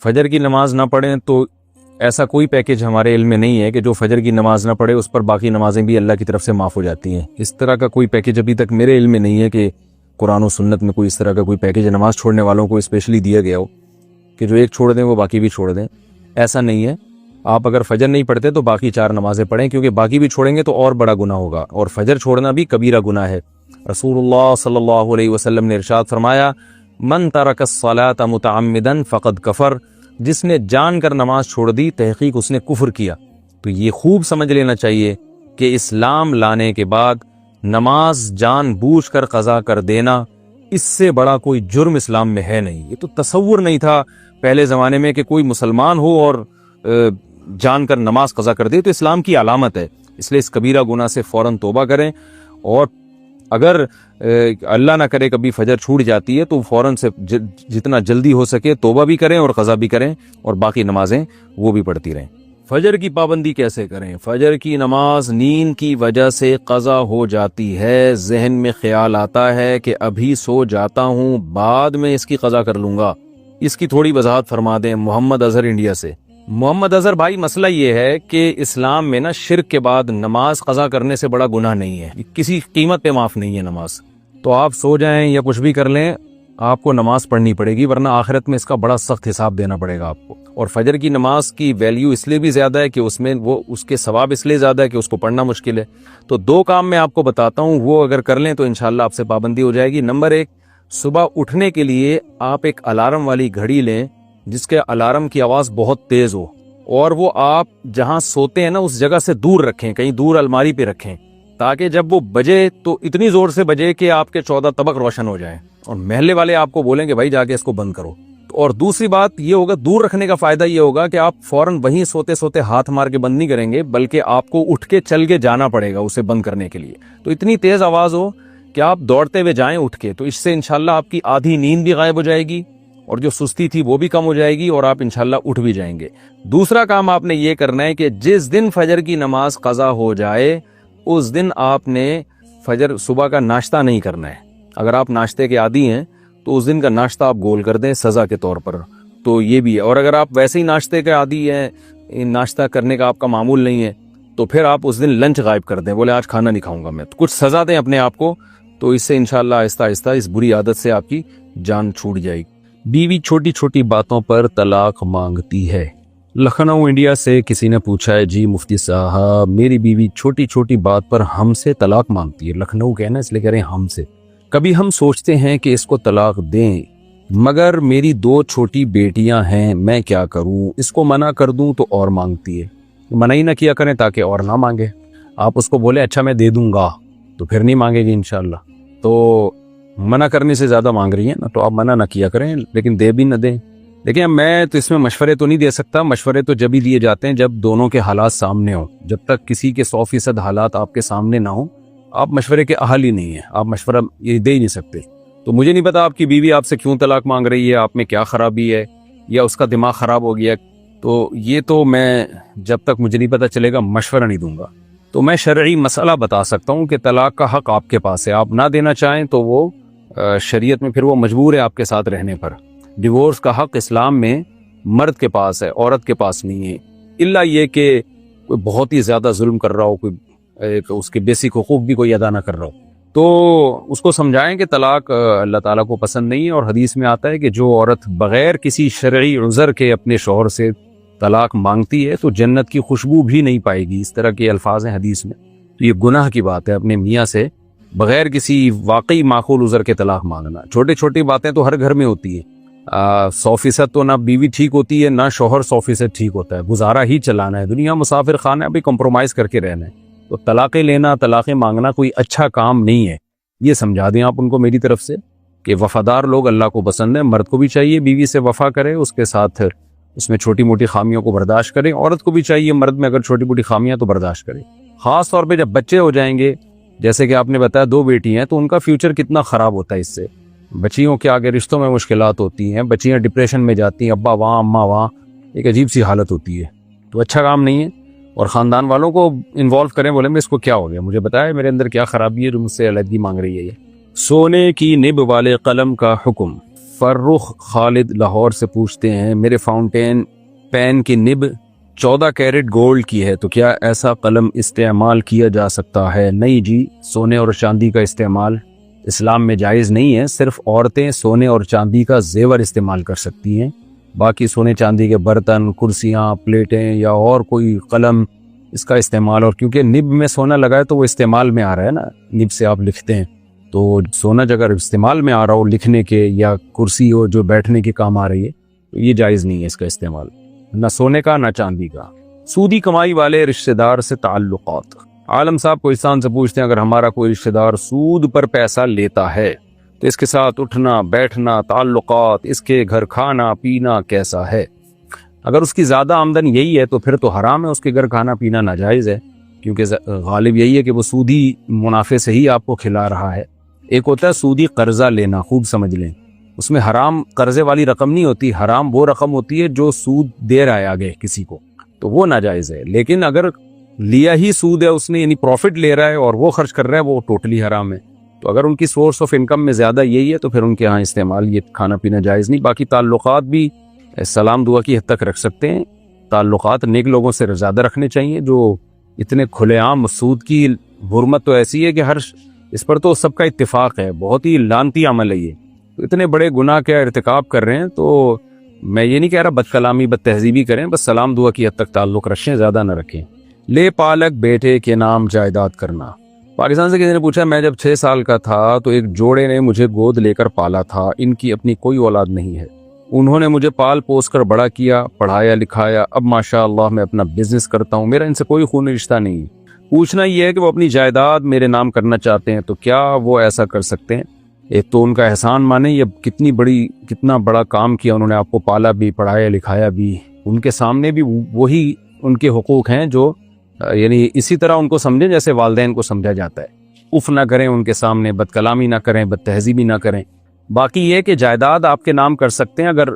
فجر کی نماز نہ پڑھیں تو ایسا کوئی پیکج ہمارے علم میں نہیں ہے کہ جو فجر کی نماز نہ پڑھے اس پر باقی نمازیں بھی اللہ کی طرف سے معاف ہو جاتی ہیں. اس طرح کا کوئی پیکج ابھی تک میرے علم میں نہیں ہے کہ قرآن و سنت میں کوئی اس طرح کا کوئی پیکج نماز چھوڑنے والوں کو اسپیشلی دیا گیا ہو کہ جو ایک چھوڑ دیں وہ باقی بھی چھوڑ دیں. ایسا نہیں ہے. آپ اگر فجر نہیں پڑھتے تو باقی 4 نمازیں پڑھیں، کیونکہ باقی بھی چھوڑیں گے تو اور بڑا گناہ ہوگا، اور فجر چھوڑنا بھی کبیرہ گناہ ہے. رسول اللہ صلی اللہ علیہ وسلم نے ارشاد فرمایا، من ترک الصلاۃ متعمدا فقد کفر، جس نے جان کر نماز چھوڑ دی تحقیق اس نے کفر کیا. تو یہ خوب سمجھ لینا چاہیے کہ اسلام لانے کے بعد نماز جان بوجھ کر قضا کر دینا، اس سے بڑا کوئی جرم اسلام میں ہے نہیں. یہ تو تصور نہیں تھا پہلے زمانے میں کہ کوئی مسلمان ہو اور جان کر نماز قضا کر دے، تو اسلام کی علامت ہے. اس لیے اس کبیرہ گناہ سے فوراً توبہ کریں، اور اگر اللہ نہ کرے کبھی فجر چھوٹ جاتی ہے تو فوراً سے جتنا جلدی ہو سکے توبہ بھی کریں اور قضا بھی کریں، اور باقی نمازیں وہ بھی پڑھتی رہیں. فجر کی پابندی کیسے کریں؟ فجر کی نماز نیند کی وجہ سے قضا ہو جاتی ہے. ذہن میں خیال آتا ہے کہ ابھی سو جاتا ہوں، بعد میں اس کی قضا کر لوں گا. اس کی تھوڑی وضاحت فرما دیں. محمد اظہر انڈیا سے. محمد اظہر بھائی، مسئلہ یہ ہے کہ اسلام میں نا شرک کے بعد نماز قضا کرنے سے بڑا گناہ نہیں ہے، کسی قیمت پہ معاف نہیں ہے نماز. تو آپ سو جائیں یا کچھ بھی کر لیں، آپ کو نماز پڑھنی پڑے گی، ورنہ آخرت میں اس کا بڑا سخت حساب دینا پڑے گا آپ کو. اور فجر کی نماز کی ویلیو اس لیے بھی زیادہ ہے کہ اس میں اس کے ثواب اس لیے زیادہ ہے کہ اس کو پڑھنا مشکل ہے. تو 2 کام میں آپ کو بتاتا ہوں، وہ اگر کر لیں تو انشاءاللہ آپ سے پابندی ہو جائے گی. نمبر 1، صبح اٹھنے کے لیے آپ ایک الارم والی گھڑی لیں جس کے الارم کی آواز بہت تیز ہو، اور وہ آپ جہاں سوتے ہیں نا اس جگہ سے دور رکھیں، کہیں دور الماری پہ رکھیں، تاکہ جب وہ بجے تو اتنی زور سے بجے کہ آپ کے 14 طبق روشن ہو جائیں، اور محلے والے آپ کو بولیں کہ بھائی جا کے اس کو بند کرو. اور دوسری بات یہ ہوگا، دور رکھنے کا فائدہ یہ ہوگا کہ آپ فوراً وہیں سوتے سوتے ہاتھ مار کے بند نہیں کریں گے، بلکہ آپ کو اٹھ کے چل کے جانا پڑے گا اسے بند کرنے کے لیے. تو اتنی تیز آواز ہو کہ آپ دوڑتے ہوئے جائیں اٹھ کے، تو اس سے انشاءاللہ آپ کی آدھی نیند بھی غائب ہو جائے گی، اور جو سستی تھی وہ بھی کم ہو جائے گی، اور آپ انشاءاللہ اٹھ بھی جائیں گے. دوسرا کام آپ نے یہ کرنا ہے کہ جس دن فجر کی نماز قضا ہو جائے اس دن آپ نے فجر صبح کا ناشتہ نہیں کرنا ہے. اگر آپ ناشتے کے عادی ہیں تو اس دن کا ناشتہ آپ گول کر دیں سزا کے طور پر. تو یہ بھی ہے. اور اگر آپ ویسے ہی ناشتے کے عادی ہیں، ناشتہ کرنے کا آپ کا معمول نہیں ہے، تو پھر آپ اس دن لنچ غائب کر دیں، بولے آج کھانا نہیں کھاؤں گا میں. تو کچھ سزا دیں اپنے آپ کو، تو اس سے انشاءاللہ آہستہ آہستہ اس بری عادت سے آپ کی جان چھوٹ جائے گی. بیوی چھوٹی چھوٹی باتوں پر طلاق مانگتی ہے. لکھنؤ انڈیا سے کسی نے پوچھا ہے، جی مفتی صاحب میری بیوی چھوٹی چھوٹی بات پر ہم سے طلاق مانگتی ہے. لکھنؤ کہنا اس لیے کہہ رہے ہیں ہم سے. کبھی ہم سوچتے ہیں کہ اس کو طلاق دیں، مگر میری 2 چھوٹی بیٹیاں ہیں، میں کیا کروں؟ اس کو منع کر دوں تو اور مانگتی ہے. منع ہی نہ کیا کریں تاکہ اور نہ مانگے. آپ اس کو بولے اچھا میں دے دوں گا، تو پھر نہیں مانگے گی انشاءاللہ. تو منع کرنے سے زیادہ مانگ رہی ہیں نا، تو آپ منع نہ کیا کریں، لیکن دے بھی نہ دیں. لیکن میں تو اس میں مشورے تو نہیں دے سکتا. مشورے تو جب ہی دیے جاتے ہیں جب دونوں کے حالات سامنے ہوں. جب تک کسی کے 100% حالات آپ کے سامنے نہ ہوں، آپ مشورے کے اہل ہی نہیں ہیں، آپ مشورہ یہ دے ہی نہیں سکتے. تو مجھے نہیں پتا آپ کی بیوی آپ سے کیوں طلاق مانگ رہی ہے، آپ میں کیا خرابی ہے، یا اس کا دماغ خراب ہو گیا. تو یہ تو میں جب تک مجھے نہیں پتا چلے گا مشورہ نہیں دوں گا. تو میں شرعی مسئلہ بتا سکتا ہوں کہ طلاق کا حق آپ کے پاس ہے. آپ نہ دینا چاہیں تو وہ شریعت میں پھر وہ مجبور ہے آپ کے ساتھ رہنے پر. ڈیورس کا حق اسلام میں مرد کے پاس ہے، عورت کے پاس نہیں ہے، الا یہ کہ کوئی بہت ہی زیادہ ظلم کر رہا ہو، کوئی اس کے بیسک حقوق بھی کوئی ادا نہ کر رہا ہو، تو اس کو سمجھائیں کہ طلاق اللہ تعالیٰ کو پسند نہیں ہے. اور حدیث میں آتا ہے کہ جو عورت بغیر کسی شرعی عذر کے اپنے شوہر سے طلاق مانگتی ہے تو جنت کی خوشبو بھی نہیں پائے گی. اس طرح کے الفاظ ہیں حدیث میں. تو یہ گناہ کی بات ہے اپنے میاں سے بغیر کسی واقعی معقول عذر کے طلاق مانگنا. چھوٹی چھوٹی باتیں تو ہر گھر میں ہوتی ہیں. 100% تو نہ بیوی ٹھیک ہوتی ہے نہ شوہر 100% ٹھیک ہوتا ہے. گزارا ہی چلانا ہے، دنیا مسافر خانہ ہے، ابھی کمپرومائز کر کے رہنا ہے. تو طلاقیں لینا، طلاقیں مانگنا کوئی اچھا کام نہیں ہے. یہ سمجھا دیں آپ ان کو میری طرف سے کہ وفادار لوگ اللہ کو پسند ہیں. مرد کو بھی چاہیے بیوی سے وفا کرے، اس کے ساتھ اس میں چھوٹی موٹی خامیوں کو برداشت کرے. عورت کو بھی چاہیے مرد میں اگر چھوٹی موٹی خامیاں تو برداشت کرے. خاص طور پہ جب بچے ہو جائیں گے، جیسے کہ آپ نے بتایا 2 بیٹی ہیں، تو ان کا فیوچر کتنا خراب ہوتا ہے اس سے. بچیوں کے آگے رشتوں میں مشکلات ہوتی ہیں، بچیاں ڈپریشن میں جاتی ہیں، ابا وہاں اماں وہاں، ایک عجیب سی حالت ہوتی ہے. تو اچھا کام نہیں ہے. اور خاندان والوں کو انوالو کریں، بولیں میں اس کو کیا ہو گیا، مجھے بتائے میرے اندر کیا خرابی ہے جو مجھ سے علیحدگی مانگ رہی ہے. یہ سونے کی نب والے قلم کا حکم. فرخ خالد لاہور سے پوچھتے ہیں میرے فاؤنٹین پین کی نب 14 کیرٹ گولڈ کی ہے تو کیا ایسا قلم استعمال کیا جا سکتا ہے؟ نہیں جی، سونے اور چاندی کا استعمال اسلام میں جائز نہیں ہے. صرف عورتیں سونے اور چاندی کا زیور استعمال کر سکتی ہیں. باقی سونے چاندی کے برتن، کرسیاں، پلیٹیں یا اور کوئی قلم اس کا استعمال، اور کیونکہ نب میں سونا لگا ہے تو وہ استعمال میں آ رہا ہے نا، نب سے آپ لکھتے ہیں تو سونا اگر استعمال میں آ رہا ہو لکھنے کے یا کرسی ہو جو بیٹھنے کے کام آ رہی ہے تو یہ جائز نہیں ہے اس کا استعمال، نہ سونے کا نہ چاندی کا. سودی کمائی والے رشتہ دار سے تعلقات. عالم صاحب کوہستان سے پوچھتے ہیں اگر ہمارا کوئی رشتہ دار سود پر پیسہ لیتا ہے تو اس کے ساتھ اٹھنا بیٹھنا، تعلقات، اس کے گھر کھانا پینا کیسا ہے؟ اگر اس کی زیادہ آمدن یہی ہے تو پھر تو حرام ہے، اس کے گھر کھانا پینا ناجائز ہے، کیونکہ غالب یہی ہے کہ وہ سودی منافع سے ہی آپ کو کھلا رہا ہے. ایک ہوتا ہے سودی قرضہ لینا، خوب سمجھ لیں، اس میں حرام قرضے والی رقم نہیں ہوتی، حرام وہ رقم ہوتی ہے جو سود دے رہا ہے آگے کسی کو، تو وہ ناجائز ہے. لیکن اگر لیا ہی سود ہے اس نے، یعنی پروفٹ لے رہا ہے اور وہ خرچ کر رہا ہے، وہ ٹوٹلی حرام ہے. تو اگر ان کی سورس آف انکم میں زیادہ یہی ہے تو پھر ان کے ہاں استعمال یہ کھانا پینا جائز نہیں. باقی تعلقات بھی سلام دعا کی حد تک رکھ سکتے ہیں. تعلقات نیک لوگوں سے زیادہ رکھنے چاہیے جو اتنے کھلے عام. سود کی حرمت تو ایسی ہے کہ اس پر تو سب کا اتفاق ہے، بہت ہی لعنتی عمل ہے یہ. تو اتنے بڑے گناہ کا ارتکاب کر رہے ہیں تو میں یہ نہیں کہہ رہا بد کلامی بد تہذیبی کریں، بس سلام دعا کی حد تک تعلق رکھیں، زیادہ نہ رکھیں. لے پالک بیٹے کے نام جائیداد کرنا. پاکستان سے کسی نے پوچھا میں جب 6 سال کا تھا تو ایک جوڑے نے مجھے گود لے کر پالا تھا، ان کی اپنی کوئی اولاد نہیں ہے، انہوں نے مجھے پال پوس کر بڑا کیا، پڑھایا لکھایا، اب ماشاء اللہ میں اپنا بزنس کرتا ہوں، میرا ان سے کوئی خونی رشتہ نہیں. پوچھنا یہ ہے کہ وہ اپنی جائیداد میرے نام کرنا چاہتے ہیں تو کیا وہ ایسا کر سکتے ہیں؟ ایک تو ان کا احسان مانیں، یہ کتنا بڑا کام کیا انہوں نے، آپ کو پالا بھی پڑھایا لکھایا بھی، ان کے سامنے بھی وہی ان کے حقوق ہیں جو یعنی اسی طرح ان کو سمجھیں جیسے والدین کو سمجھا جاتا ہے. اف نہ کریں ان کے سامنے، بد کلامی نہ کریں، بد تہذیبی نہ کریں. باقی یہ کہ جائیداد آپ کے نام کر سکتے ہیں اگر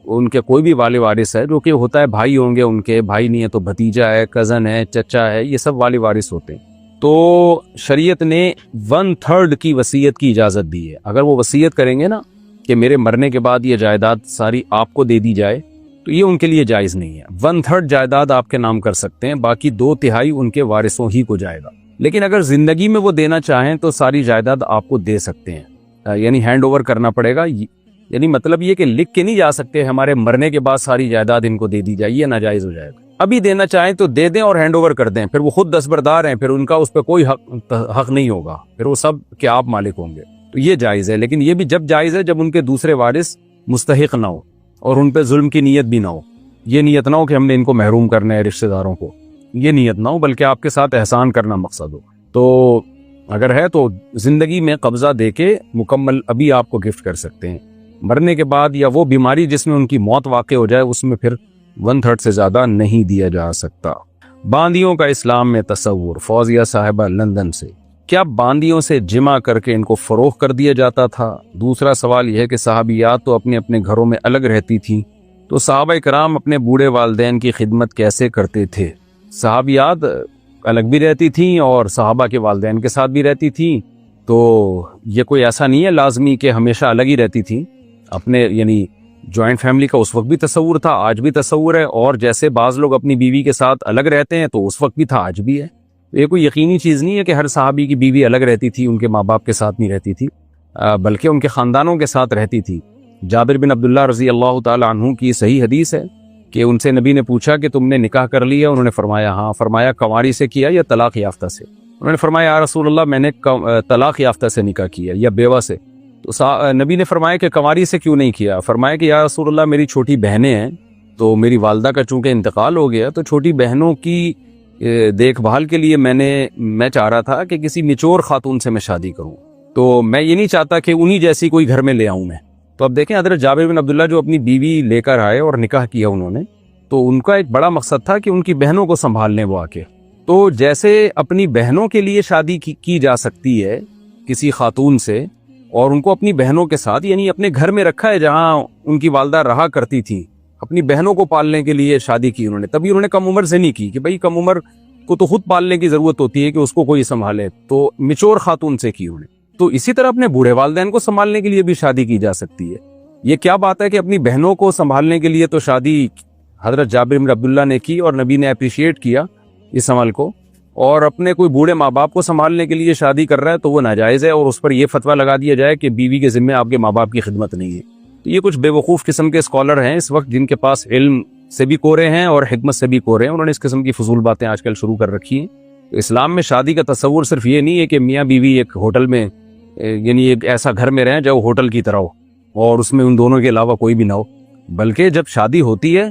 ان کے کوئی بھی والد وارث ہے، جو کہ ہوتا ہے بھائی ہوں گے ان کے، بھائی نہیں ہے تو بھتیجا ہے، کزن ہے، چچا ہے، یہ سب والد وارث ہوتے ہیں. تو شریعت نے 1/3 کی وصیت کی اجازت دی ہے. اگر وہ وصیت کریں گے نا کہ میرے مرنے کے بعد یہ جائیداد ساری آپ کو دے دی جائے تو یہ ان کے لیے جائز نہیں ہے. 1/3 جائیداد آپ کے نام کر سکتے ہیں، باقی 2/3 ان کے وارثوں ہی کو جائے گا. لیکن اگر زندگی میں وہ دینا چاہیں تو ساری جائیداد آپ کو دے سکتے ہیں، یعنی ہینڈ اوور کرنا پڑے گا. یعنی مطلب یہ کہ لکھ کے نہیں جا سکتے ہمارے مرنے کے بعد ساری جائیداد ان کو دے دی جائے، یہ ناجائز ہو جائے گا. ابھی دینا چاہیں تو دے دیں اور ہینڈ اوور کر دیں، پھر وہ خود دستبردار ہیں، پھر ان کا اس پہ کوئی حق نہیں ہوگا، پھر وہ سب کہ آپ مالک ہوں گے. تو یہ جائز ہے، لیکن یہ بھی جب جائز ہے جب ان کے دوسرے وارث مستحق نہ ہو اور ان پہ ظلم کی نیت بھی نہ ہو. یہ نیت نہ ہو کہ ہم نے ان کو محروم کرنا ہے رشتہ داروں کو، یہ نیت نہ ہو، بلکہ آپ کے ساتھ احسان کرنا مقصد ہو. تو اگر ہے تو زندگی میں قبضہ دے کے مکمل ابھی آپ کو گفٹ کر سکتے ہیں. مرنے کے بعد یا وہ بیماری جس میں ان کی موت واقع ہو جائے اس میں پھر 1/3 سے زیادہ نہیں دیا جا سکتا. باندیوں کا اسلام میں تصور. فوزیہ صاحبہ لندن سے. کیا باندیوں سے جمع کر کے ان کو فروخت کر دیا جاتا تھا؟ دوسرا سوال یہ ہے کہ صحابیات تو اپنے اپنے گھروں میں الگ رہتی تھیں، تو صحابہ کرام اپنے بوڑھے والدین کی خدمت کیسے کرتے تھے؟ صحابیات الگ بھی رہتی تھیں اور صحابہ کے والدین کے ساتھ بھی رہتی تھیں، تو یہ کوئی ایسا نہیں ہے لازمی کہ ہمیشہ الگ ہی رہتی تھیں. اپنے یعنی جوائنٹ فیملی کا اس وقت بھی تصور تھا، آج بھی تصور ہے، اور جیسے بعض لوگ اپنی بیوی کے ساتھ الگ رہتے ہیں تو اس وقت بھی تھا، آج بھی ہے. یہ کوئی یقینی چیز نہیں ہے کہ ہر صحابی کی بیوی الگ رہتی تھی، ان کے ماں باپ کے ساتھ نہیں رہتی تھی، بلکہ ان کے خاندانوں کے ساتھ رہتی تھی. جابر بن عبداللہ رضی اللہ تعالی عنہ کی صحیح حدیث ہے کہ ان سے نبی نے پوچھا کہ تم نے نکاح کر لیا؟ انہوں نے فرمایا ہاں. فرمایا کنواری سے کیا یا طلاق یافتہ سے؟ انہوں نے فرمایا یا رسول اللہ میں نے طلاق یافتہ سے نکاح کیا یا بیوہ سے. تو نبی نے فرمایا کہ کنواری سے کیوں نہیں کیا؟ فرمایا کہ یا رسول اللہ میری چھوٹی بہنیں ہیں، تو میری والدہ کا چونکہ انتقال ہو گیا تو چھوٹی بہنوں کی دیکھ بھال کے لیے میں چاہ رہا تھا کہ کسی میچور خاتون سے میں شادی کروں، تو میں یہ نہیں چاہتا کہ انہی جیسی کوئی گھر میں لے آؤں میں. تو اب دیکھیں حضرت جابر بن عبداللہ جو اپنی بیوی لے کر آئے اور نکاح کیا انہوں نے، تو ان کا ایک بڑا مقصد تھا کہ ان کی بہنوں کو سنبھال لیں وہ آ کے. تو جیسے اپنی بہنوں کے لیے شادی کی جا سکتی ہے کسی خاتون سے، اور ان کو اپنی بہنوں کے ساتھ یعنی اپنے گھر میں رکھا ہے جہاں ان کی والدہ رہا کرتی تھی، اپنی بہنوں کو پالنے کے لیے شادی کی انہوں نے. تبھی انہوں نے کم عمر سے نہیں کی کہ بھائی کم عمر کو تو خود پالنے کی ضرورت ہوتی ہے کہ اس کو کوئی سنبھالے، تو میچور خاتون سے کی انہوں نے. تو اسی طرح اپنے بوڑھے والدین کو سنبھالنے کے لیے بھی شادی کی جا سکتی ہے. یہ کیا بات ہے کہ اپنی بہنوں کو سنبھالنے کے لیے تو شادی حضرت جابر بن عبداللہ نے کی اور نبی نے اپریشیٹ کیا اس عمل کو، اور اپنے کوئی بوڑھے ماں باپ کو سنبھالنے کے لیے شادی کر رہا ہے تو وہ ناجائز ہے، اور اس پر یہ فتویٰ لگا دیا جائے کہ بیوی کے ذمہ آپ کے ماں باپ کی خدمت نہیں ہے۔ تو یہ کچھ بے وقوف قسم کے اسکالر ہیں اس وقت جن کے پاس علم سے بھی کورے ہیں اور حکمت سے بھی کورے ہیں، انہوں نے اس قسم کی فضول باتیں آج کل شروع کر رکھی ہیں۔ تو اسلام میں شادی کا تصور صرف یہ نہیں ہے کہ میاں بیوی ایک ہوٹل میں، یعنی ایک ایسا گھر میں رہیں جو ہوٹل کی طرح ہو اور اس میں ان دونوں کے علاوہ کوئی بھی نہ ہو، بلکہ جب شادی ہوتی ہے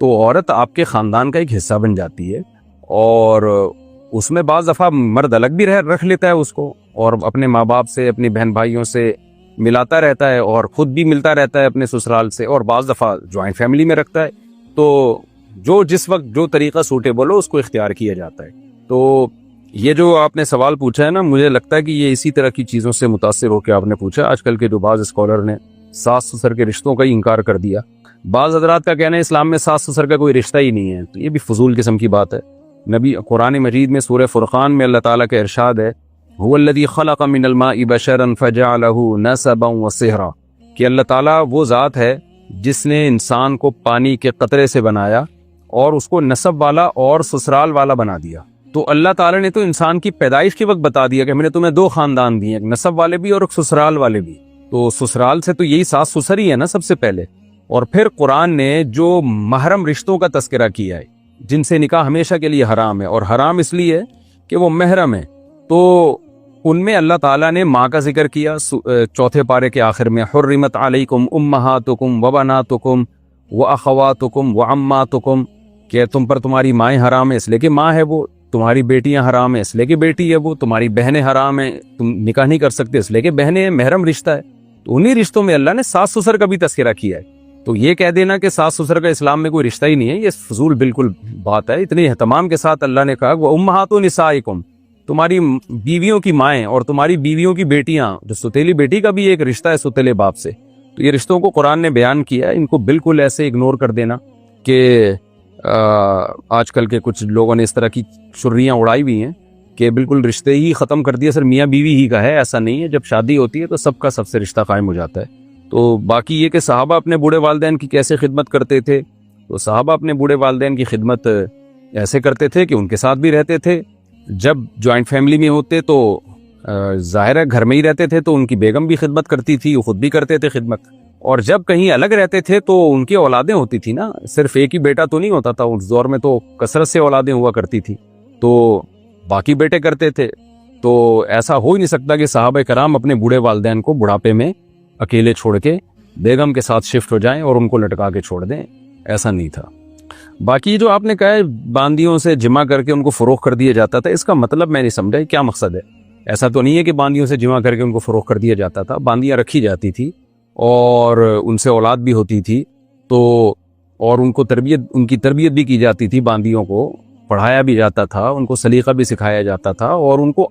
تو عورت آپ کے خاندان کا ایک حصہ بن جاتی ہے، اور اس میں بعض دفعہ مرد الگ بھی رکھ لیتا ہے اس کو، اور اپنے ماں باپ سے، اپنی بہن بھائیوں سے ملاتا رہتا ہے، اور خود بھی ملتا رہتا ہے اپنے سسرال سے، اور بعض دفعہ جوائنٹ فیملی میں رکھتا ہے۔ تو جو جس وقت جو طریقہ سوٹیبل ہو اس کو اختیار کیا جاتا ہے۔ تو یہ جو آپ نے سوال پوچھا ہے نا، مجھے لگتا ہے کہ یہ اسی طرح کی چیزوں سے متاثر ہو کے آپ نے پوچھا۔ آج کل کے جو بعض اسکالر نے ساس سسر کے رشتوں کا ہی انکار کر دیا۔ بعض حضرات کا کہنا ہے اسلام میں ساس سسر کا کوئی رشتہ ہی نہیں ہے، تو یہ بھی فضول قسم کی بات ہے۔ نبی قرآن مجید میں سورہ فرقان میں اللہ تعالیٰ کا ارشاد ہے، هو الذی خلق من الماء بشرا فجعلہ نسبا وصہرا، کہ اللہ تعالیٰ وہ ذات ہے جس نے انسان کو پانی کے قطرے سے بنایا اور اس کو نسب والا اور سسرال والا بنا دیا۔ تو اللہ تعالیٰ نے تو انسان کی پیدائش کے وقت بتا دیا کہ میں نے تمہیں دو خاندان دیے، ایک نسب والے بھی اور ایک سسرال والے بھی۔ تو سسرال سے تو یہی ساس سسر ہی ہے نا سب سے پہلے، اور پھر قرآن نے جو محرم رشتوں کا تذکرہ کیا ہے جن سے نکاح ہمیشہ کے لیے حرام ہے، اور حرام اس لیے کہ وہ محرم ہے، تو ان میں اللہ تعالیٰ نے ماں کا ذکر کیا چوتھے پارے کے آخر میں، حرمت علیکم امہاتکم وبناتکم واخواتکم وعماتکم، کہ تم پر تمہاری مائیں حرام ہیں اس لیے کہ ماں ہے وہ، تمہاری بیٹیاں حرام ہیں اس لیے کہ بیٹی ہے وہ، تمہاری بہنیں حرام ہیں، تم نکاح نہیں کر سکتے اس لیے کہ بہنیں ہیں، محرم رشتہ ہے۔ تو انہی رشتوں میں اللہ نے ساس سسر کا بھی تذکرہ کیا ہے۔ تو یہ کہہ دینا کہ ساس سسر کا اسلام میں کوئی رشتہ ہی نہیں ہے، یہ فضول بالکل بات ہے۔ اتنے اہتمام کے ساتھ اللہ نے کہا وہ امہات نسائکم، تمہاری بیویوں کی مائیں اور تمہاری بیویوں کی بیٹیاں، جو ستیلی بیٹی کا بھی ایک رشتہ ہے ستیلے باپ سے۔ تو یہ رشتوں کو قرآن نے بیان کیا ہے، ان کو بالکل ایسے اگنور کر دینا کہ آج کل کے کچھ لوگوں نے اس طرح کی شریاں اڑائی ہوئی ہیں کہ بالکل رشتے ہی ختم کر دیا، صرف میاں بیوی ہی کا ہے، ایسا نہیں ہے۔ جب شادی ہوتی ہے تو سب کا سب سے رشتہ قائم ہو جاتا ہے۔ تو باقی یہ کہ صحابہ اپنے بوڑھے والدین کی کیسے خدمت کرتے تھے، تو صحابہ اپنے بوڑھے والدین کی خدمت ایسے کرتے تھے کہ ان کے ساتھ بھی رہتے تھے۔ جب جوائنٹ فیملی میں ہوتے تو ظاہر ہے گھر میں ہی رہتے تھے تو ان کی بیگم بھی خدمت کرتی تھی، وہ خود بھی کرتے تھے خدمت، اور جب کہیں الگ رہتے تھے تو ان کی اولادیں ہوتی تھی نا، صرف ایک ہی بیٹا تو نہیں ہوتا تھا، اس دور میں تو کثرت سے اولادیں ہوا کرتی تھی، تو باقی بیٹے کرتے تھے۔ تو ایسا ہو ہی نہیں سکتا کہ صحابہ کرام اپنے بوڑھے والدین کو بڑھاپے میں اکیلے چھوڑ کے بیگم کے ساتھ شفٹ ہو جائیں اور ان کو لٹکا کے چھوڑ دیں، ایسا نہیں تھا۔ باقی جو آپ نے کہا ہے باندیوں سے جمع کر کے ان کو فروخت کر دیا جاتا تھا، اس کا مطلب میں نہیں سمجھا کیا مقصد ہے۔ ایسا تو نہیں ہے کہ باندیوں سے جمع کر کے ان کو فروخت کر دیا جاتا تھا، باندیاں رکھی جاتی تھی اور ان سے اولاد بھی ہوتی تھی، تو اور ان کی تربیت بھی کی جاتی تھی، باندیوں کو پڑھایا بھی جاتا تھا، ان کو سلیقہ بھی سکھایا جاتا تھا، اور ان کو